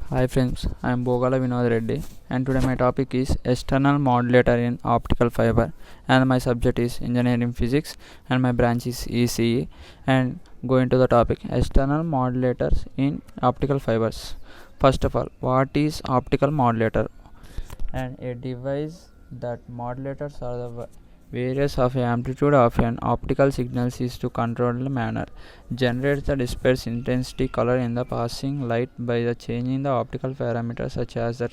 Hi friends, I am Bogala Vinod Reddy and today my topic is external modulator in optical fiber and my subject is engineering physics and my branch is ECE and going to the topic external modulators in optical fibers. First of all, what is optical modulator? And a device that modulators are the various of amplitude of an optical signal is to controlled manner generates the disperse intensity color in the passing light by the changing the optical parameters such as the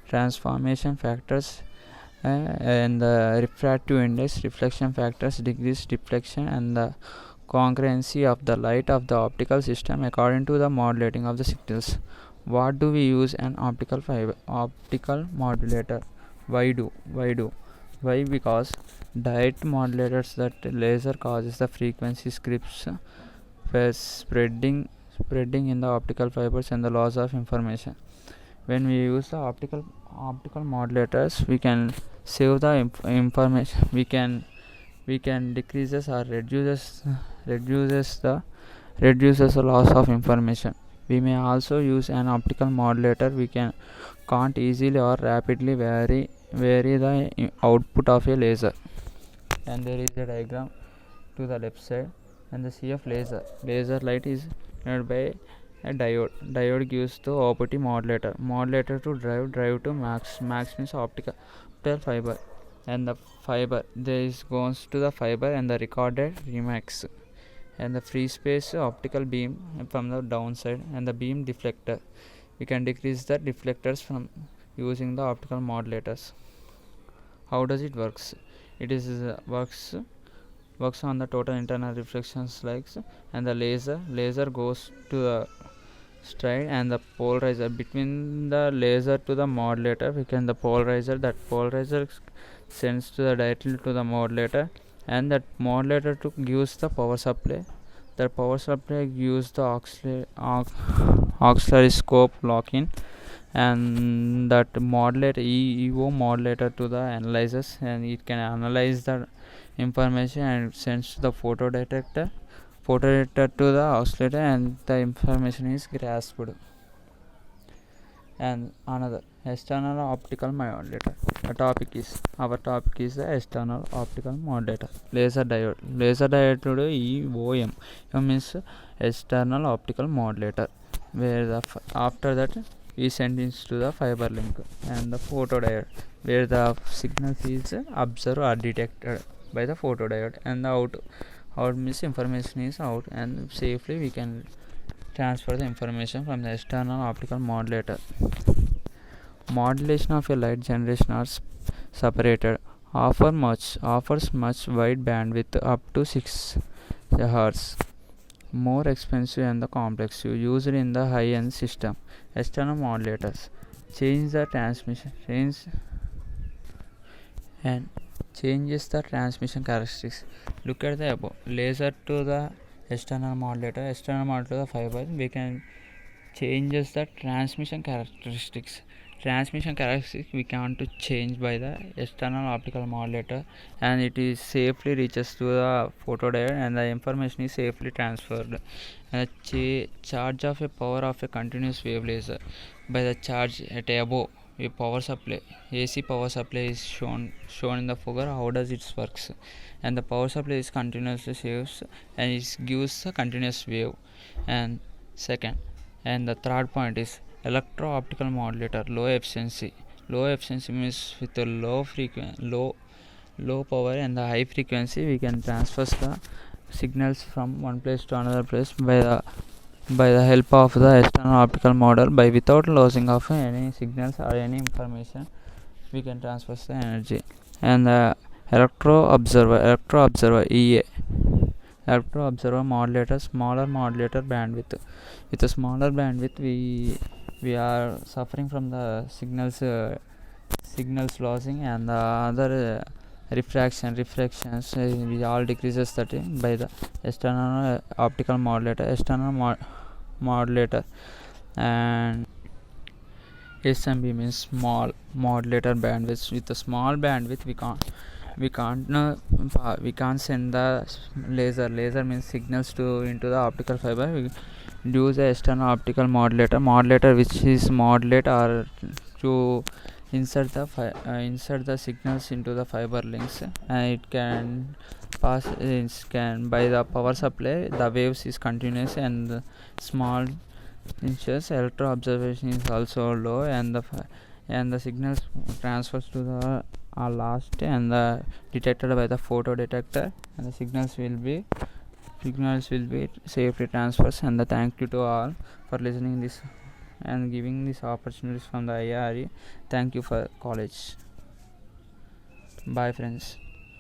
transformation factors and the refractive index, reflection factors, degrees deflection, and the congruency of the light of the optical system according to the modulating of the signals. What do we use an optical modulator? Why? Because direct modulators that laser causes the frequency scripts spreading in the optical fibers and the loss of information. When we use the optical modulators, we can save the information. We can decreases or reduces the loss of information. We may also use an optical modulator. We can't easily or rapidly vary the output of a laser. And there is a diagram to the left side and the CF laser light is made by a diode gives the opacity modulator to drive to max means optical fiber and the fiber there is goes to the fiber and the recorded remax and the free space optical beam from the downside and the beam deflector. We can decrease the deflectors from using the optical modulators. How does it works? It is works on the total internal reflections likes and the laser goes to the stride and the polarizer between the laser to the modulator. We can the polarizer sends to the directly to the modulator and that modulator to gives the power supply. The power supply gives the auxiliary scope lock-in and that modulator to the analyzers and it can analyze the information and sends to the photodetector to the oscillator and the information is grasped. And another external optical modulator. Our topic is the external optical modulator. Laser diode to EOM. Means external optical modulator. Where after that we send it to the fiber link and the photodiode where the signal is observed or detected by the photodiode and the out means information is out and safely we can transfer the information from the external optical modulator. Modulation of a light generation are separated offers much wide bandwidth up to 6 Hz, more expensive and the complex used in the high-end system. External modulators changes the transmission characteristics. Look at the above. Laser to the external modulator to the fiber. We can changes the transmission characteristics we can't change by the external optical modulator and it is safely reaches to the photodiode and the information is safely transferred. Charge of a power of a continuous wave laser by the charge at above a power supply. AC power supply is shown in the figure. How does it works? And the power supply is continuously saves and it gives a continuous wave. And second and the third point is electro optical modulator. Low efficiency means with a low power and the high frequency we can transfer the signals from one place to another place by the help of the external optical model by without losing of any signals or any information we can transfer the energy. And the electro observer EA electro observer modulator smaller modulator bandwidth. With a smaller bandwidth we are suffering from the signals losing and the other refractions we all decreases that by the external optical modulator. And SMB means small modulator bandwidth. With a small bandwidth we can't send the laser means signals to into the optical fiber. We use a external optical modulator which is modulate or to insert the signals into the fiber links, and it can by the power supply the waves is continuous and small inches. Electro observation is also low, and the signals transfers to the last and the detected by the photo detector, and the signals will be safely transfers. And the thank you to all for listening this and giving these opportunities from the IRE. Thank you for college. Bye friends.